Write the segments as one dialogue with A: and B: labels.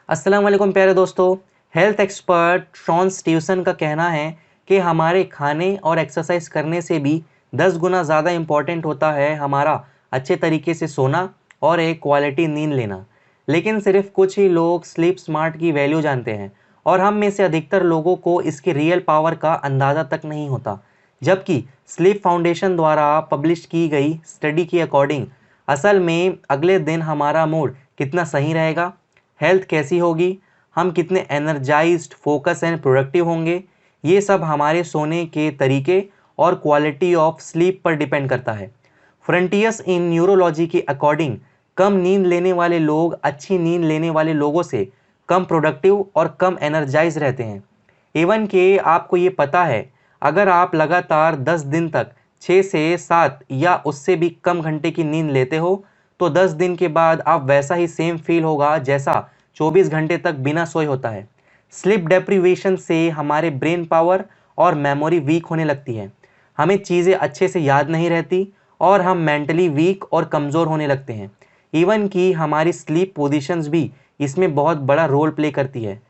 A: अस्सलाम वालेकुम प्यारे दोस्तों। हेल्थ एक्सपर्ट शॉन स्टीवसन का कहना है कि हमारे खाने और एक्सरसाइज करने से भी 10 गुना ज़्यादा इम्पॉर्टेंट होता है हमारा अच्छे तरीके से सोना और एक क्वालिटी नींद लेना। लेकिन सिर्फ कुछ ही लोग स्लीप स्मार्ट की वैल्यू जानते हैं और हम में से अधिकतर लोगों को इसकी रियल पावर का अंदाज़ा तक नहीं होता। जबकि स्लीप फाउंडेशन द्वारा पब्लिश की गई स्टडी के अकॉर्डिंग असल में अगले दिन हमारा मूड कितना सही रहेगा, हेल्थ कैसी होगी, हम कितने एनर्जाइज्ड, फोकस एंड प्रोडक्टिव होंगे, ये सब हमारे सोने के तरीके और क्वालिटी ऑफ स्लीप पर डिपेंड करता है। फ्रंटियर्स इन न्यूरोलॉजी के अकॉर्डिंग कम नींद लेने वाले लोग अच्छी नींद लेने वाले लोगों से कम प्रोडक्टिव और कम एनर्जाइज रहते हैं। इवन कि आपको ये पता है, अगर आप लगातार 10 दिन तक 6 से 7 या उससे भी कम घंटे की नींद लेते हो तो 10 दिन के बाद आप वैसा ही सेम फील होगा जैसा 24 घंटे तक बिना सोए होता है। स्लीप डेप्रीवेशन से हमारे ब्रेन पावर और मेमोरी वीक होने लगती है, हमें चीज़ें अच्छे से याद नहीं रहती और हम मेंटली वीक और कमज़ोर होने लगते हैं। इवन कि हमारी स्लीप पोजीशंस भी इसमें बहुत बड़ा रोल प्ले करती है।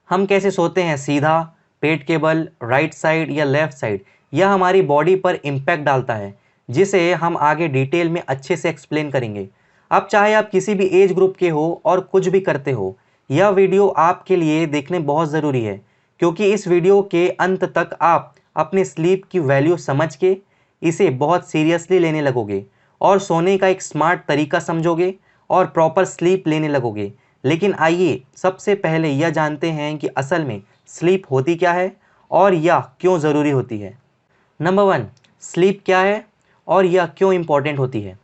A: हम कैसे सोते हैं, सीधा, पेट के बल, राइट साइड या लेफ्ट साइड, यह हमारी बॉडी पर इम्पैक्ट डालता है, जिसे हम आगे डिटेल में अच्छे से एक्सप्लेन करेंगे। अब चाहे आप किसी भी एज ग्रुप के हो और कुछ भी करते हो, यह वीडियो आपके लिए देखने बहुत ज़रूरी है, क्योंकि इस वीडियो के अंत तक आप अपने स्लीप की वैल्यू समझ के इसे बहुत सीरियसली लेने लगोगे और सोने का एक स्मार्ट तरीका समझोगे और प्रॉपर स्लीप लेने लगोगे। लेकिन आइए सबसे पहले यह जानते हैं कि असल में स्लीप होती क्या है और यह क्यों ज़रूरी होती है। नंबर 1, स्लीप क्या है और यह क्यों इम्पोर्टेंट होती है।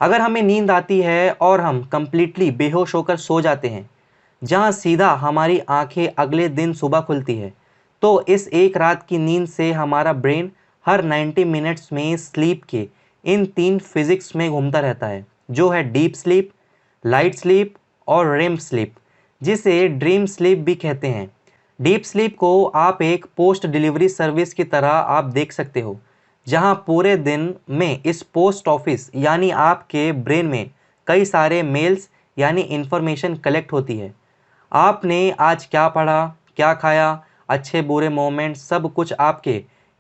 A: अगर हमें नींद आती है और हम कंप्लीटली बेहोश होकर सो जाते हैं, जहां सीधा हमारी आंखें अगले दिन सुबह खुलती है, तो इस एक रात की नींद से हमारा ब्रेन हर 90 मिनट्स में स्लीप के इन 3 फिजिक्स में घूमता रहता है, जो है डीप स्लीप, लाइट स्लीप और रेम स्लीप, जिसे ड्रीम स्लीप भी कहते हैं। डीप स्लीप को आप एक पोस्ट डिलीवरी सर्विस की तरह आप देख सकते हो, जहां पूरे दिन में इस पोस्ट ऑफिस यानी आपके ब्रेन में कई सारे मेल्स यानी इंफॉर्मेशन कलेक्ट होती है। आपने आज क्या पढ़ा, क्या खाया, अच्छे बुरे मोमेंट, सब कुछ आपके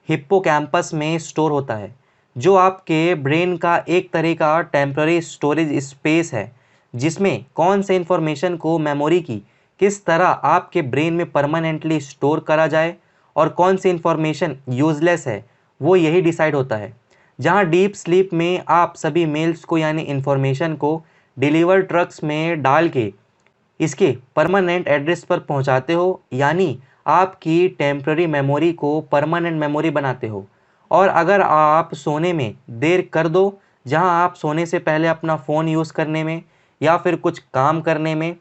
A: हिप्पोकैम्पस में स्टोर होता है, जो आपके ब्रेन का एक तरह का टेम्पररी स्टोरेज स्पेस है, जिसमें कौन से इंफॉर्मेशन को मेमोरी की किस तरह आपके ब्रेन में परमानेंटली स्टोर करा जाए और कौन सी इंफॉर्मेशन यूजलेस है, वो यही डिसाइड होता है। जहाँ डीप स्लीप में आप सभी मेल्स को यानी इंफॉर्मेशन को डिलीवर ट्रक्स में डाल के इसके परमानेंट एड्रेस पर पहुंचाते हो, यानी आपकी टेम्पररी मेमोरी को परमानेंट मेमोरी बनाते हो। और अगर आप सोने में देर कर दो, जहां आप सोने से पहले अपना फ़ोन यूज़ करने में या फिर कुछ काम करने में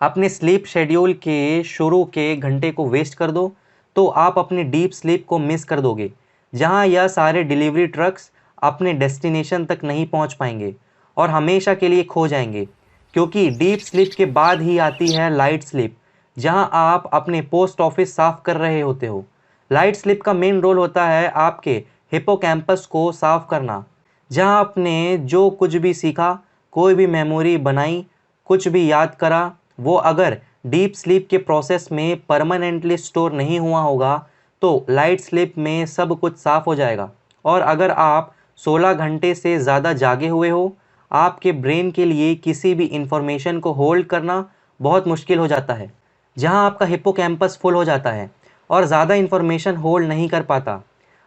A: अपने स्लीप शेड्यूल के शुरू के घंटे को वेस्ट कर दो, तो आप अपनी डीप स्लीप को मिस कर दोगे, जहां यह सारे डिलीवरी ट्रक्स अपने डेस्टिनेशन तक नहीं पहुंच पाएंगे और हमेशा के लिए खो जाएंगे। क्योंकि डीप स्लीप के बाद ही आती है लाइट स्लीप, जहां आप अपने पोस्ट ऑफिस साफ कर रहे होते हो। लाइट स्लीप का मेन रोल होता है आपके हिप्पोकैम्पस को साफ करना, जहां आपने जो कुछ भी सीखा, कोई भी मेमोरी बनाई, कुछ भी याद करा, वो अगर डीप स्लीप के प्रोसेस में परमानेंटली स्टोर नहीं हुआ होगा, तो लाइट स्लीप में सब कुछ साफ हो जाएगा। और अगर आप 16 घंटे से ज़्यादा जागे हुए हो, आपके ब्रेन के लिए किसी भी इंफॉर्मेशन को होल्ड करना बहुत मुश्किल हो जाता है, जहां आपका हिप्पोकैम्पस फुल हो जाता है और ज़्यादा इंफॉर्मेशन होल्ड नहीं कर पाता।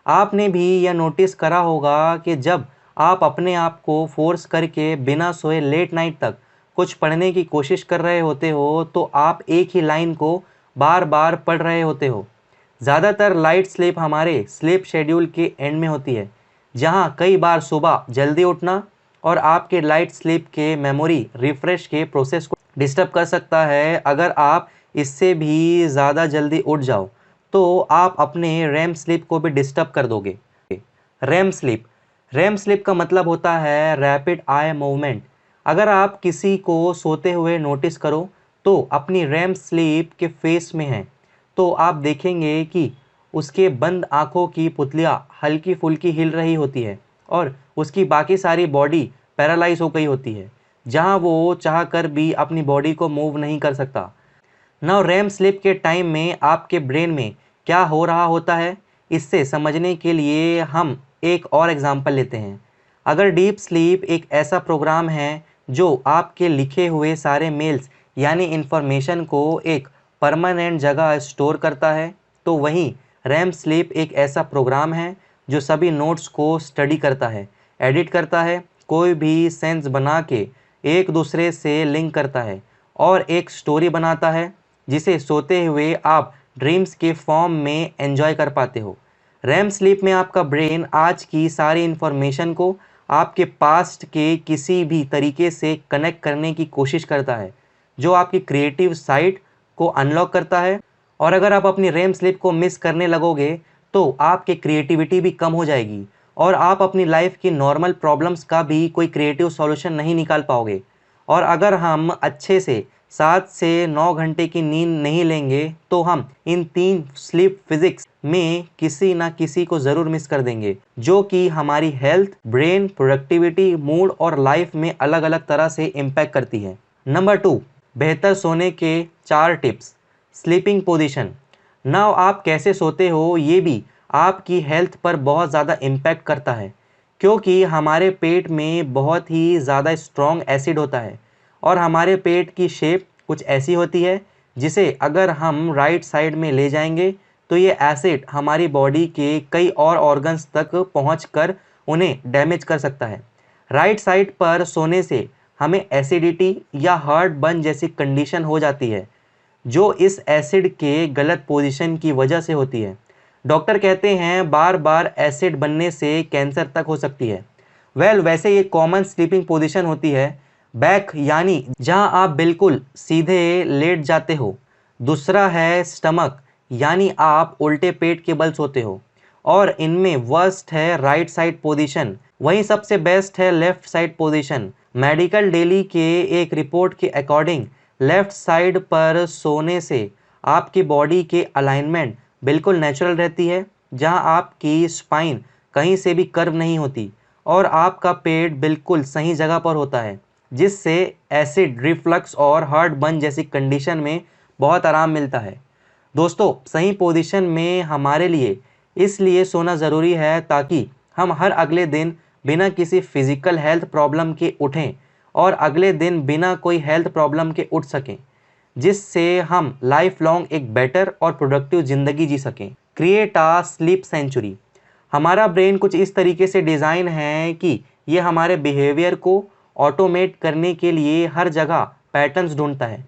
A: आपने भी यह नोटिस करा होगा कि जब आप अपने आप को फोर्स करके बिना सोए लेट नाइट तक कुछ पढ़ने की कोशिश कर रहे होते हो, तो आप एक ही लाइन को बार बार पढ़ रहे होते हो। ज़्यादातर लाइट स्लीप हमारे स्लीप शेड्यूल के एंड में होती है, जहां कई बार सुबह जल्दी उठना और आपके लाइट स्लीप के मेमोरी रिफ्रेश के प्रोसेस को डिस्टर्ब कर सकता है। अगर आप इससे भी ज़्यादा जल्दी उठ जाओ, तो आप अपने रैम स्लीप को भी डिस्टर्ब कर दोगे। रैम स्लीप, रैम स्लीप का मतलब होता है रैपिड आई मूवमेंट। अगर आप किसी को सोते हुए नोटिस करो तो अपनी रैम स्लीप के फेस में है, तो आप देखेंगे कि उसके बंद आँखों की पुतलियाँ हल्की फुल्की हिल रही होती है और उसकी बाकी सारी बॉडी पैरालाइज हो गई होती है, जहाँ वो चाह कर भी अपनी बॉडी को मूव नहीं कर सकता। नाउ रैम स्लीप के टाइम में आपके ब्रेन में क्या हो रहा होता है, इससे समझने के लिए हम एक और एग्जांपल लेते हैं। अगर डीप स्लीप एक ऐसा प्रोग्राम है जो आपके लिखे हुए सारे मेल्स यानी इन्फॉर्मेशन को एक परमानेंट जगह स्टोर करता है, तो वहीं रैम स्लीप एक ऐसा प्रोग्राम है जो सभी नोट्स को स्टडी करता है, एडिट करता है, कोई भी सेंस बना के एक दूसरे से लिंक करता है और एक स्टोरी बनाता है जिसे सोते हुए आप ड्रीम्स के फॉर्म में एंजॉय कर पाते हो। रैम स्लीप में आपका ब्रेन आज की सारी इन्फॉर्मेशन को आपके पास्ट के किसी भी तरीके से कनेक्ट करने की कोशिश करता है, जो आपकी क्रिएटिव साइड को अनलॉक करता है। और अगर आप अपनी रैम स्लीप को मिस करने लगोगे तो आपकी क्रिएटिविटी भी कम हो जाएगी और आप अपनी लाइफ की नॉर्मल प्रॉब्लम्स का भी कोई क्रिएटिव सॉल्यूशन नहीं निकाल पाओगे। और अगर हम अच्छे से 7 से 9 घंटे की नींद नहीं लेंगे तो हम इन 3 स्लीप फिजिक्स में किसी ना किसी को ज़रूर मिस कर देंगे, जो कि हमारी हेल्थ, ब्रेन, प्रोडक्टिविटी, मूड और लाइफ में अलग अलग तरह से इम्पैक्ट करती है। नंबर 2, बेहतर सोने के 4 टिप्स। Sleeping position. नाउ आप कैसे सोते हो ये भी आपकी हेल्थ पर बहुत ज़्यादा इम्पैक्ट करता है, क्योंकि हमारे पेट में बहुत ही ज़्यादा स्ट्रॉन्ग एसिड होता है और हमारे पेट की शेप कुछ ऐसी होती है जिसे अगर हम राइट साइड में ले जाएंगे तो ये एसिड हमारी बॉडी के कई और ऑर्गन्स तक पहुंचकर उन्हें डैमेज कर सकता है। राइट साइड पर सोने से हमें एसिडिटी या हार्ट बर्न जैसी कंडीशन हो जाती है, जो इस एसिड के गलत पोजीशन की वजह से होती है। डॉक्टर कहते हैं बार बार एसिड बनने से कैंसर तक हो सकती है। वैसे ये कॉमन स्लीपिंग पोजीशन होती है बैक, यानी जहां आप बिल्कुल सीधे लेट जाते हो। दूसरा है स्टमक, यानी आप उल्टे पेट के बल सोते हो और इनमें वर्स्ट है राइट साइड पोजीशन। वहीं सबसे बेस्ट है left side position. Medical daily के एक रिपोर्ट के अकॉर्डिंग लेफ्ट साइड पर सोने से आपकी बॉडी के अलाइनमेंट बिल्कुल नेचुरल रहती है, जहां आपकी स्पाइन कहीं से भी कर्व नहीं होती और आपका पेट बिल्कुल सही जगह पर होता है, जिससे एसिड रिफ्लक्स और हार्ट बर्न जैसी कंडीशन में बहुत आराम मिलता है। दोस्तों, सही पोजीशन में हमारे लिए इसलिए सोना ज़रूरी है ताकि हम हर अगले दिन बिना किसी फिजिकल हेल्थ प्रॉब्लम के उठें और अगले दिन बिना कोई हेल्थ प्रॉब्लम के उठ सकें, जिससे हम लाइफ लॉन्ग एक बेटर और प्रोडक्टिव ज़िंदगी जी सकें। Create a sleep sanctuary. हमारा ब्रेन कुछ इस तरीके से डिज़ाइन है कि ये हमारे बिहेवियर को ऑटोमेट करने के लिए हर जगह पैटर्न्स ढूंढता है।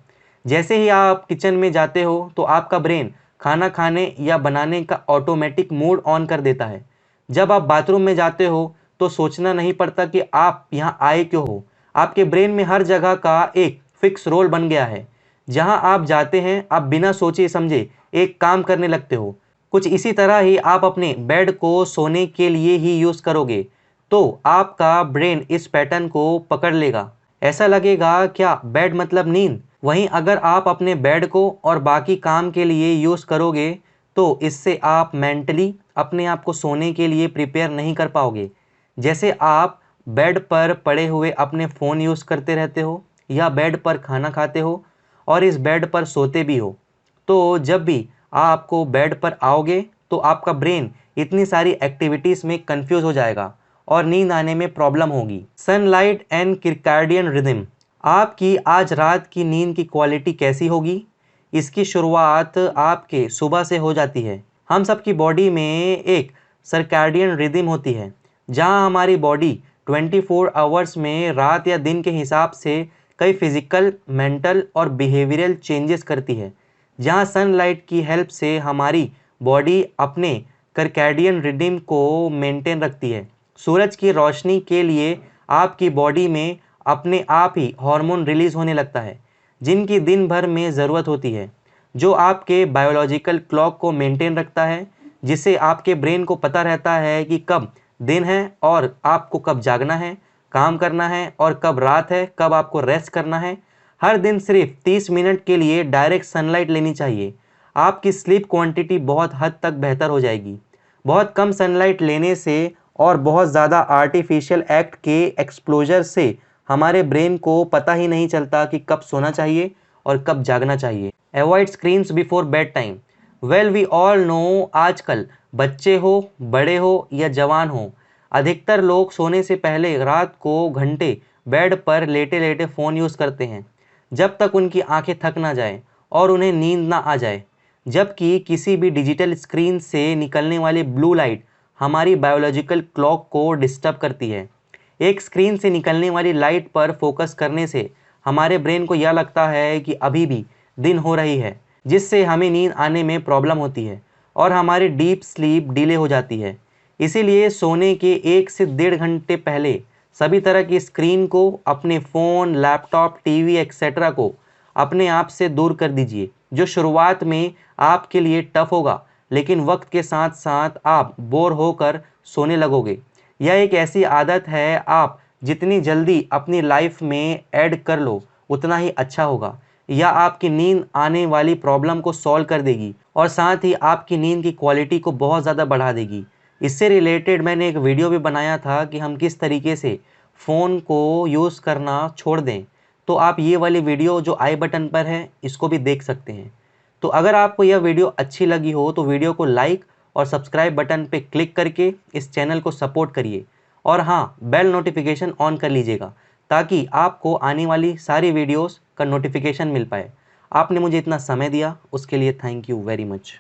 A: जैसे ही आप किचन में जाते हो तो आपका ब्रेन खाना खाने या बनाने का ऑटोमेटिक मोड ऑन कर देता है। जब आप बाथरूम में जाते हो तो सोचना नहीं पड़ता कि आप यहाँ आए क्यों हो। आपके ब्रेन में हर जगह का एक फिक्स रोल बन गया है। जहाँ आप जाते हैं आप बिना सोचे समझे एक काम करने लगते हो। कुछ इसी तरह ही आप अपने बेड को सोने के लिए ही यूज़ करोगे तो आपका ब्रेन इस पैटर्न को पकड़ लेगा। ऐसा लगेगा क्या बेड मतलब नींद। वहीं अगर आप अपने बेड को और बाकी काम के लिए यूज़ करोगे तो इससे आप मेंटली अपने आप को सोने के लिए प्रिपेयर नहीं कर पाओगे। जैसे आप बेड पर पड़े हुए अपने फ़ोन यूज़ करते रहते हो या बेड पर खाना खाते हो और इस बेड पर सोते भी हो, तो जब भी आपको बेड पर आओगे तो आपका ब्रेन इतनी सारी एक्टिविटीज़ में कंफ्यूज हो जाएगा और नींद आने में प्रॉब्लम होगी। Sunlight and circadian rhythm. आपकी आज रात की नींद की क्वालिटी कैसी होगी, इसकी शुरुआत आपके सुबह से हो जाती है। हम सबकी बॉडी में एक सर्कैडियन रिदम होती है, जहां हमारी बॉडी 24 आवर्स में रात या दिन के हिसाब से कई फिजिकल, मेंटल और बिहेवियरल चेंजेस करती है। जहां सनलाइट की हेल्प से हमारी बॉडी अपने सर्कैडियन रिदम को मेंटेन रखती है। सूरज की रोशनी के लिए आपकी बॉडी में अपने आप ही हार्मोन रिलीज होने लगता है, जिनकी दिन भर में ज़रूरत होती है, जो आपके बायोलॉजिकल क्लॉक को मेंटेन रखता है, जिससे आपके ब्रेन को पता रहता है कि कब दिन है और आपको कब जागना है, काम करना है और कब रात है, कब आपको रेस्ट करना है। हर दिन सिर्फ 30 मिनट के लिए डायरेक्ट सनलाइट लेनी चाहिए। आपकी स्लीप क्वांटिटी बहुत हद तक बेहतर हो जाएगी। बहुत कम सनलाइट लेने से और बहुत ज़्यादा आर्टिफिशियल एक्ट के एक्सपोजर से हमारे ब्रेन को पता ही नहीं चलता कि कब सोना चाहिए और कब जागना चाहिए। Avoid screens before bed time. Well we all know, आजकल बच्चे हो, बड़े हो या जवान हो, अधिकतर लोग सोने से पहले रात को घंटे बेड पर लेटे लेटे फ़ोन यूज़ करते हैं जब तक उनकी आंखें थक ना जाए और उन्हें नींद ना आ जाए। जबकि किसी भी डिजिटल स्क्रीन से निकलने वाली ब्लू लाइट हमारी बायोलॉजिकल क्लॉक को डिस्टर्ब करती है। एक स्क्रीन से निकलने वाली लाइट पर फोकस करने से हमारे ब्रेन को यह लगता है कि अभी भी दिन हो रही है, जिससे हमें नींद आने में प्रॉब्लम होती है और हमारी डीप स्लीप डिले हो जाती है। इसीलिए सोने के 1 से 1.5 घंटे पहले सभी तरह की स्क्रीन को, अपने फ़ोन, लैपटॉप, टीवी एक्सेट्रा को अपने आप से दूर कर दीजिए। जो शुरुआत में आपके लिए टफ होगा, लेकिन वक्त के साथ साथ आप बोर होकर सोने लगोगे। यह एक ऐसी आदत है, आप जितनी जल्दी अपनी लाइफ में ऐड कर लो उतना ही अच्छा होगा। यह आपकी नींद आने वाली प्रॉब्लम को सॉल्व कर देगी और साथ ही आपकी नींद की क्वालिटी को बहुत ज़्यादा बढ़ा देगी। इससे रिलेटेड मैंने एक वीडियो भी बनाया था कि हम किस तरीके से फ़ोन को यूज़ करना छोड़ दें। तो आप ये वाली वीडियो जो आई बटन पर है इसको भी देख सकते हैं। तो अगर आपको यह वीडियो अच्छी लगी हो तो वीडियो को लाइक और सब्सक्राइब बटन पे क्लिक करके इस चैनल को सपोर्ट करिए और हाँ, बेल नोटिफिकेशन ऑन कर लीजिएगा ताकि आपको आने वाली सारी वीडियोस का नोटिफिकेशन मिल पाए। आपने मुझे इतना समय दिया उसके लिए थैंक यू वेरी मच।